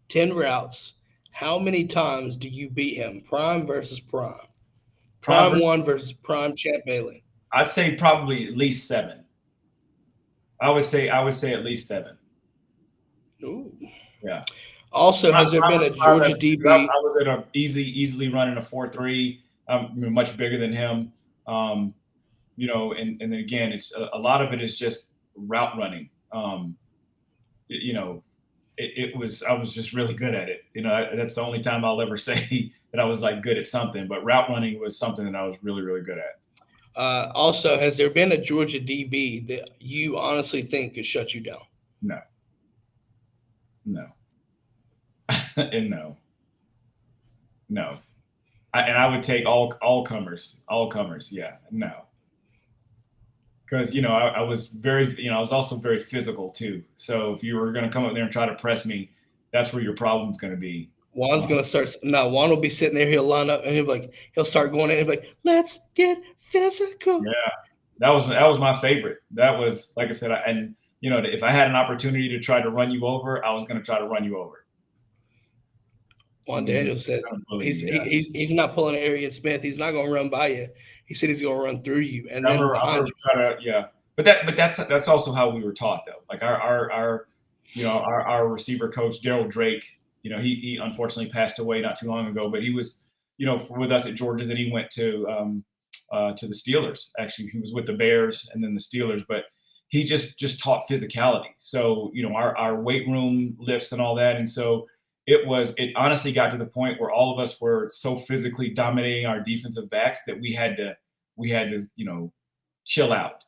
10 routes. How many times do you beat him? Prime versus Prime. Prime 1 versus Prime Champ Bailey. I'd say probably at least 7. I would say at least 7. Ooh. Yeah. Also, has there been a Georgia DB? I was at easily running a 4.3. I'm much bigger than him. And again, it's a lot of it is just route running. I was just really good at it. That's the only time I'll ever say that I was like good at something, but route running was something that I was really, really good at. Also, has there been a Georgia DB that you honestly think could shut you down? No. And no. I would take all comers. Yeah, no. Because, I was I was also very physical too. So if you were going to come up there and try to press me, that's where your problem's going to be. Juan's going to start. No, Juan will be sitting there. He'll line up and he'll start going in and be like, let's get physical. Yeah, that was my favorite. That was, like I said, if I had an opportunity to try to run you over, I was going to try to run you over. Juan Daniels said he's not pulling an Arian Smith. He's not going to run by you. He said he's going to run through you and then behind you. But that's also how we were taught though. Like our receiver coach Daryl Drake, You know, he unfortunately passed away not too long ago, but he was, you know, with us at Georgia. Then he went to the Steelers. Actually, he was with the Bears and then the Steelers, but he just taught physicality. So, you know, our weight room lifts and all that. And so it honestly got to the point where all of us were so physically dominating our defensive backs that we had to, you know, chill out,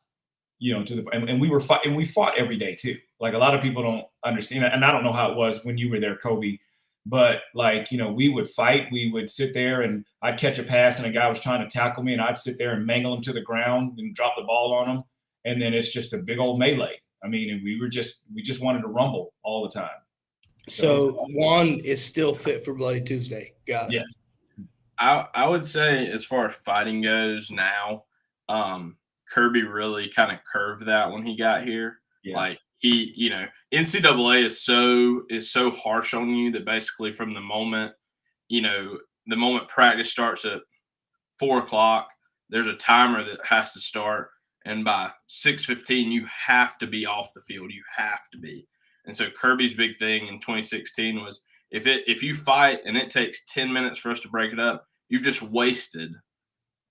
you know, and we fought every day too. Like a lot of people don't understand that. And I don't know how it was when you were there, Kobe, but like, you know, we would fight, we would sit there and I'd catch a pass and a guy was trying to tackle me and I'd sit there and mangle him to the ground and drop the ball on him. And then it's just a big old melee. I mean, and we just wanted to rumble all the time. So Juan is still fit for Bloody Tuesday. Got it. Yes. I would say as far as fighting goes now, Kirby really kind of curved that when he got here. Yeah. Like he, you know, NCAA is so harsh on you that basically from the moment, you know, the moment practice starts at 4:00, there's a timer that has to start, and by 6:15 you have to be off the field. You have to be. And so Kirby's big thing in 2016 was if you fight and it takes 10 minutes for us to break it up, you've just wasted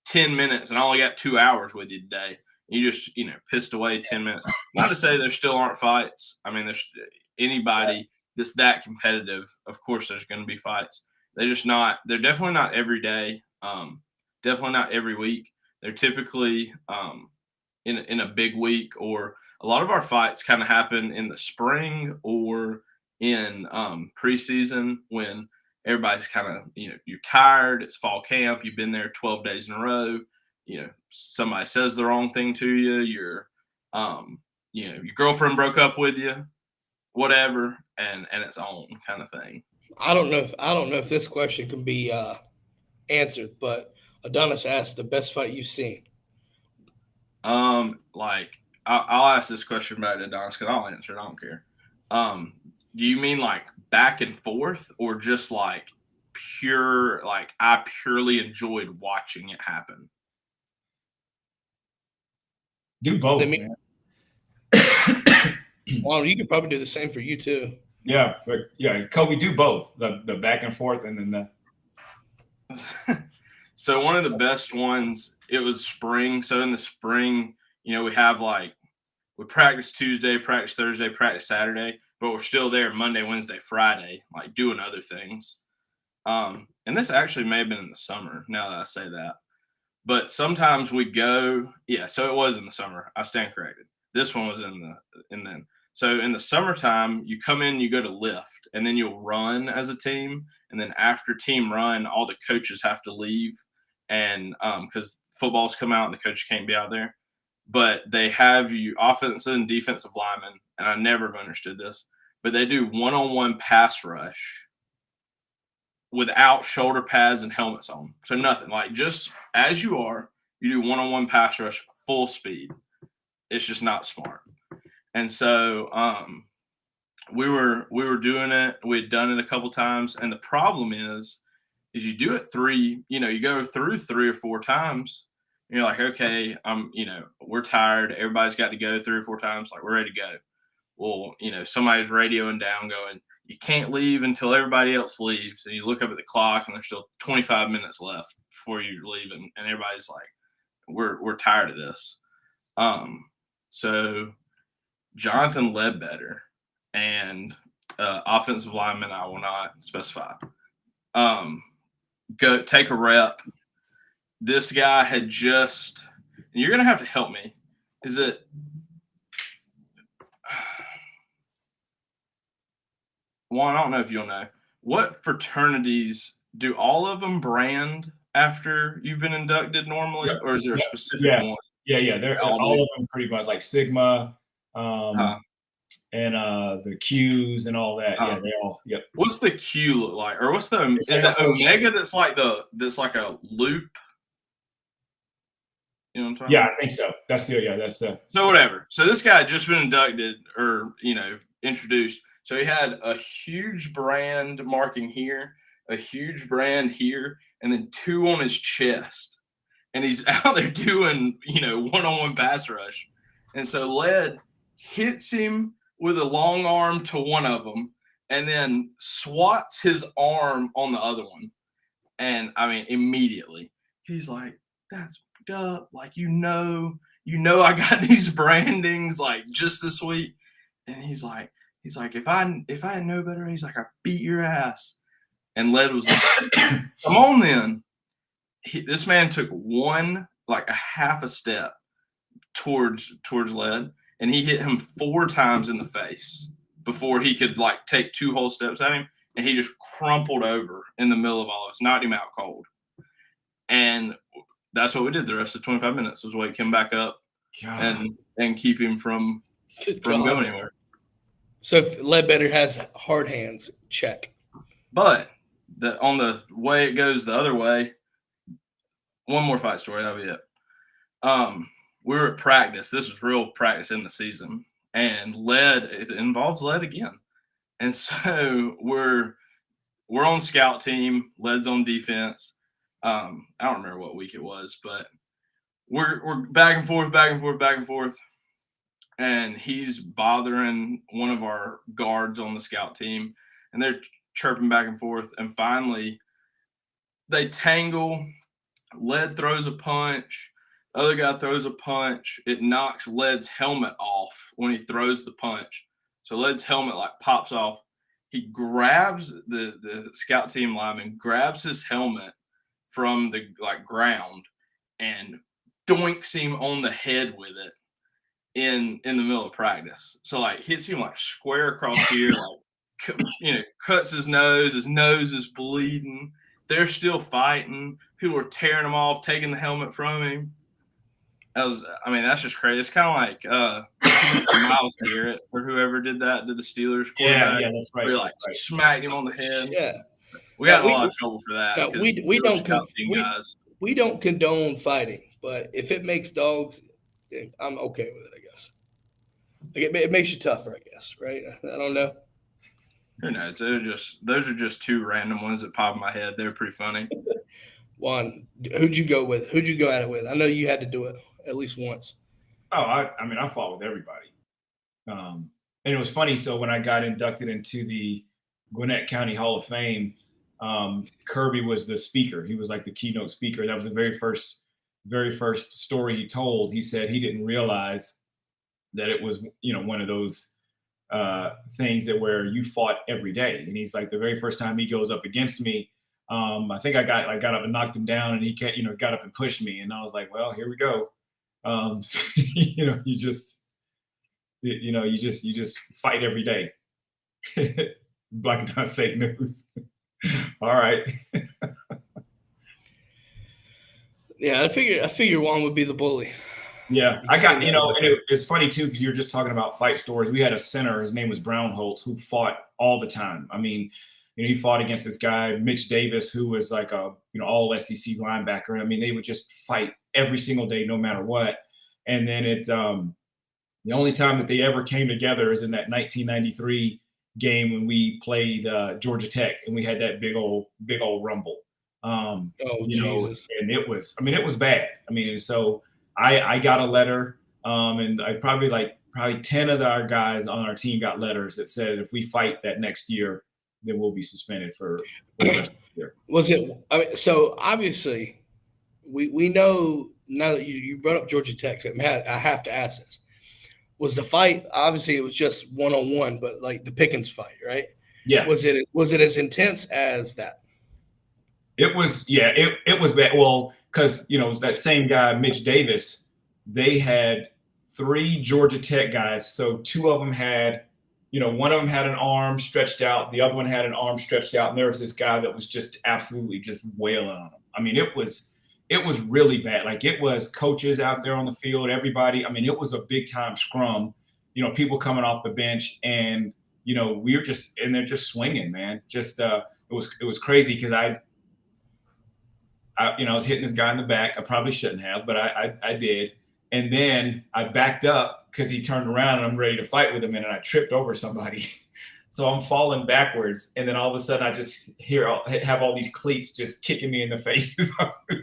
10 minutes and I only got 2 hours with you today. You just, you know, pissed away 10 minutes. Not to say there still aren't fights. I mean, there's anybody that's that competitive. Of course, there's going to be fights. They're definitely not every day. Definitely not every week. They're typically in a big week, or a lot of our fights kind of happen in the spring or in preseason when everybody's kind of, you know, you're tired. It's fall camp. You've been there 12 days in a row. You know, somebody says the wrong thing to you. You know, your girlfriend broke up with you, whatever, and it's on kind of thing. I don't know if this question can be answered, but Adonis asked the best fight you've seen. Like I'll ask this question back to Adonis because I'll answer it. I don't care. Do you mean like back and forth, or just like pure? Like I purely enjoyed watching it happen. Do both. Well, you could probably do the same for you too. Yeah, but yeah, Kobe, do both the back and forth and then the. So one of the best ones, it was spring. So in the spring, you know, we practice Tuesday, practice Thursday, practice Saturday, but we're still there Monday, Wednesday, Friday, like doing other things. And this actually may have been in the summer, now that I say that. But sometimes we go, so it was in the summer. I stand corrected. This one was then. So in the summertime, you come in, you go to lift, and then you'll run as a team. And then after team run, all the coaches have to leave. And because footballs come out and the coaches can't be out there. But they have you offensive and defensive linemen, and I never have understood this, but they do one-on-one pass rush without shoulder pads and helmets on. So nothing. Like just as you are, you do one-on-one pass rush full speed. It's just not smart. And so we were doing it. We had done it a couple times, and the problem is you do it you go through 3 or 4 times. And you're like, okay, we're tired. Everybody's got to go 3 or 4 times. Like, we're ready to go. Well, somebody's radioing down going, you can't leave until everybody else leaves. And you look up at the clock and there's still 25 minutes left before you leave. And everybody's like, we're tired of this. So Jonathan Ledbetter and offensive lineman, I will not specify, go take a rep. This guy had just, and you're going to have to help me. Is it Juan? I don't know if you'll know. What fraternities do all of them brand after you've been inducted normally, or is there a specific one? Yeah. They're all of them pretty much like Sigma, and the Qs and all that. Yeah, they all. Yep. What's the Q look like, or what's the? Is it Omega? That's like a loop. You know what I'm talking about? Yeah, I think so. That's So whatever. So this guy had just been inducted or, introduced. So he had a huge brand marking here, a huge brand here, and then 2 on his chest. And he's out there doing, one-on-one pass rush. And so Led hits him with a long arm to one of them and then swats his arm on the other one. And I mean, immediately he's like, "That's up. Like, you know, I got these brandings like just this week." And he's like, if I had no better, he's like, "I beat your ass." And Led was like, "Come on then." This man took a half a step towards Led, and he hit him 4 times in the face before he could like take 2 whole steps at him. And he just crumpled over in the middle of all of us, knocked him out cold. And that's what we did the rest of 25 minutes, was wake him back up and keep him from going anywhere. So if Ledbetter has hard hands, check. But on the way it goes the other way, one more fight story, that'll be it. We were at practice. This was real practice in the season. And it involves Led again. And so we're on scout team. Led's on defense. I don't remember what week it was, but we're back and forth. And he's bothering one of our guards on the scout team. And they're chirping back and forth. And finally, they tangle. Led throws a punch. Other guy throws a punch. It knocks Led's helmet off when he throws the punch. So Led's helmet like pops off. He grabs the scout team lineman, grabs his helmet from the like ground, and doinks him on the head with it in the middle of practice. So like hits him like square across here, like cuts his nose. His nose is bleeding. They're still fighting. People are tearing him off, taking the helmet from him. That's just crazy. It's kind of like Miles Garrett or whoever did the Steelers quarterback. Yeah, that's right. Where like smacked him on the head. Yeah, we got a lot of trouble for that. We don't condone fighting, but if it makes dogs, I'm okay with it. I guess. Like it makes you tougher. I guess, right? I don't know. Who knows? Those are just 2 random ones that pop in my head. They're pretty funny. Juan, who'd you go with? Who'd you go at it with? I know you had to do it at least once. Oh, I fought with everybody. And it was funny. So when I got inducted into the Gwinnett County Hall of Fame, Kirby was the speaker. He was like the keynote speaker. That was the very first story he told. He said he didn't realize that it was, one of those things that where you fought every day. And he's like, the very first time he goes up against me, I think I got up and knocked him down, and he got up and pushed me, and I was like, well, here we go. So, you just fight every day. Black and fake news. All right. Yeah, I figure Juan would be the bully. Yeah, I got, and it's funny too, because you're just talking about fight stories. We had a center, his name was Brown Holtz, who fought all the time. I mean, he fought against this guy, Mitch Davis, who was like a, all SEC linebacker. I mean, they would just fight every single day, no matter what. And then the only time that they ever came together is in that 1993 game when we played Georgia Tech, and we had that big old rumble. Jesus. And it was bad. I mean, so I got a letter, and I probably 10 of our guys on our team got letters that said if we fight that next year, then we'll be suspended for the rest of the year. Was it? So obviously, we know now that you brought up Georgia Tech. I have to ask this: was the fight? Obviously, it was just 1-on-1, but like the Pickens fight, right? Yeah. Was it as intense as that? It was. Yeah. It was bad. Well, because that same guy, Mitch Davis, they had 3 Georgia Tech guys. So 2 of them had. One of them had an arm stretched out. The other one had an arm stretched out. And there was this guy that was just absolutely just wailing on him. I mean, it was really bad. Like, it was coaches out there on the field, everybody. I mean, it was a big time scrum, people coming off the bench, and, we were just in there just swinging, man. Just, it was crazy because I was hitting this guy in the back. I probably shouldn't have, but I did. And then I backed up because he turned around and I'm ready to fight with him, and I tripped over somebody. So I'm falling backwards, and then all of a sudden I just have all these cleats just kicking me in the face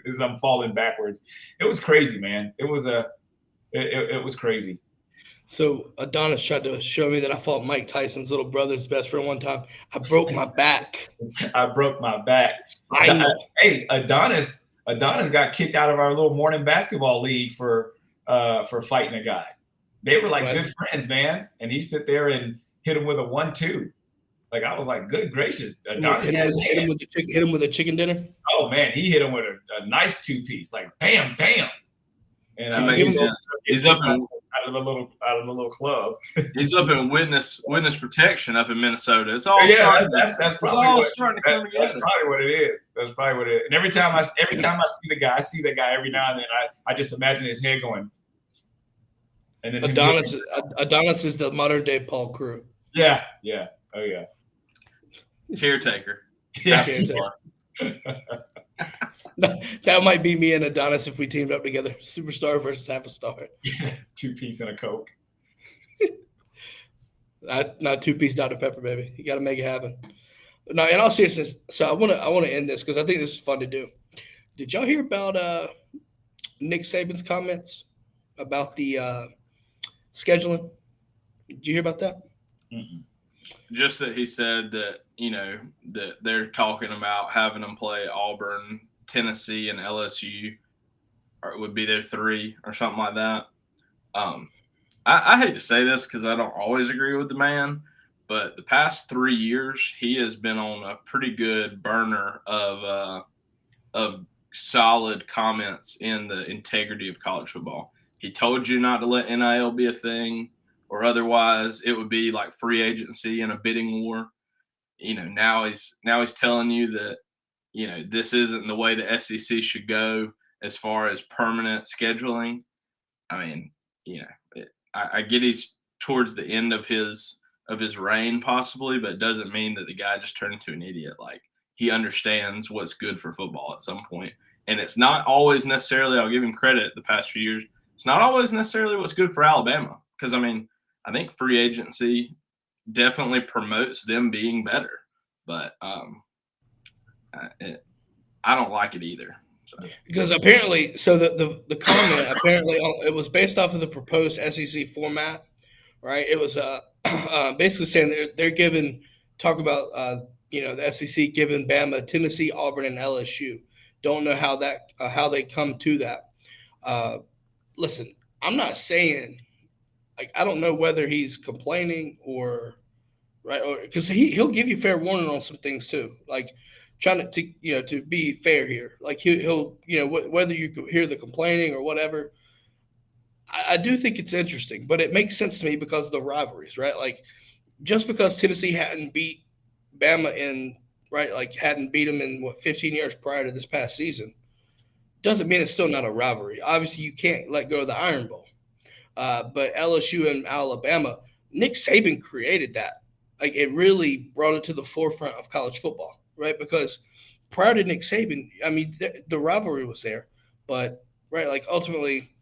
as I'm falling backwards. It was crazy, man. It was crazy. So Adonis tried to show me that I fought Mike Tyson's little brother's best friend one time. I broke my back. I broke my back. Spinal. Hey, Adonis got kicked out of our little morning basketball league for fighting a guy. They were like good friends, man. And he sit there and hit him with a 1-2. Like, I was like, good gracious. Adonis hit him with a chicken dinner. Oh man, he hit him with a nice 2-piece, like bam, bam. And he's up in out of the little club. He's up in witness protection up in Minnesota. It's all that's probably starting to come together. That's probably what it is. That's probably what it is. And every time I see the guy every now and then I just imagine his head going. And then Adonis is the modern day Paul Crew. Yeah. Oh yeah. Caretaker. Yeah. That might be me and Adonis if we teamed up together. Superstar versus half a star. 2-piece and a Coke. Not 2-piece Dr. Pepper, baby. You got to make it happen. No, in all seriousness, so I want to end this because I think this is fun to do. Did y'all hear about Nick Saban's comments about the scheduling? Did you hear about that? Mm-mm. Just that he said that, that they're talking about having them play Auburn, Tennessee, and LSU, or it would be their 3 or something like that. I hate to say this because I don't always agree with the man, but the past 3 years he has been on a pretty good burner of solid comments in the integrity of college football. He told you not to let NIL be a thing, or otherwise it would be like free agency and a bidding war. Now he's telling you that, this isn't the way the SEC should go as far as permanent scheduling. I mean, I get he's towards the end of his reign possibly, but it doesn't mean that the guy just turned into an idiot. Like, he understands what's good for football at some point. And it's not always necessarily, I'll give him credit the past few years, it's not always necessarily what's good for Alabama. Because, I think free agency definitely promotes them being better. But I don't like it either. So. Because apparently, so the comment, apparently it was based off of the proposed SEC format, right? It was basically saying they're giving, talk about, the SEC giving Bama, Tennessee, Auburn, and LSU. Don't know how they come to that. Listen, I'm not saying, like, I don't know whether he's complaining or, right, or because he'll give you fair warning on some things too, like trying to be fair here. Like he'll whether you hear the complaining or whatever. I do think it's interesting, but it makes sense to me because of the rivalries, right? Like, just because Tennessee hadn't beat Bama hadn't beat them in 15 years prior to this past season, doesn't mean it's still not a rivalry. Obviously, you can't let go of the Iron Bowl. But LSU and Alabama, Nick Saban created that. Like, it really brought it to the forefront of college football, right? Because prior to Nick Saban, the rivalry was there, but right, like ultimately,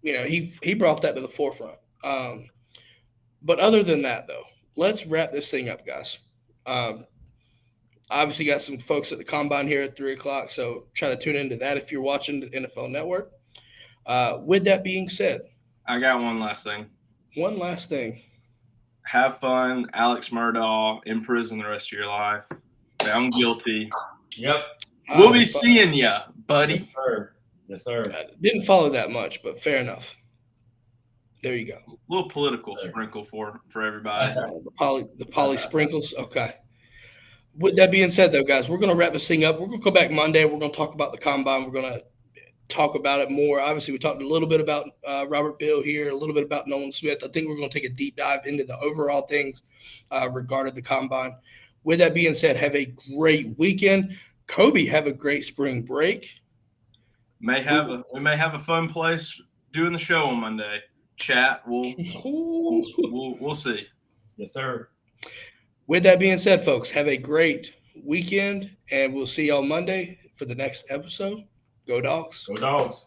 he brought that to the forefront. But other than that, though, let's wrap this thing up, guys. Obviously, got some folks at the Combine here at 3:00, so try to tune into that if you're watching the NFL Network. With that being said, I got one last thing. One last thing. Have fun, Alex Murdaugh, in prison the rest of your life. Found guilty. Yep. We'll be seeing you, buddy. Yes, sir. Yes, sir. Didn't follow that much, but fair enough. There you go. A little political sprinkle for everybody. The poly sprinkles. Okay. With that being said, though, guys, we're going to wrap this thing up. We're going to come back Monday. We're going to talk about the Combine. We're going to talk about it more. Obviously, we talked a little bit about Robert Bill here, a little bit about Nolan Smith. I think we're going to take a deep dive into the overall things regarding the Combine. With that being said, have a great weekend. Kobe, have a great spring break. We may have a fun place doing the show on Monday. Chat, we'll see. Yes, sir. With that being said, folks, have a great weekend, and we'll see y'all Monday for the next episode. Go Dogs. Go Dogs.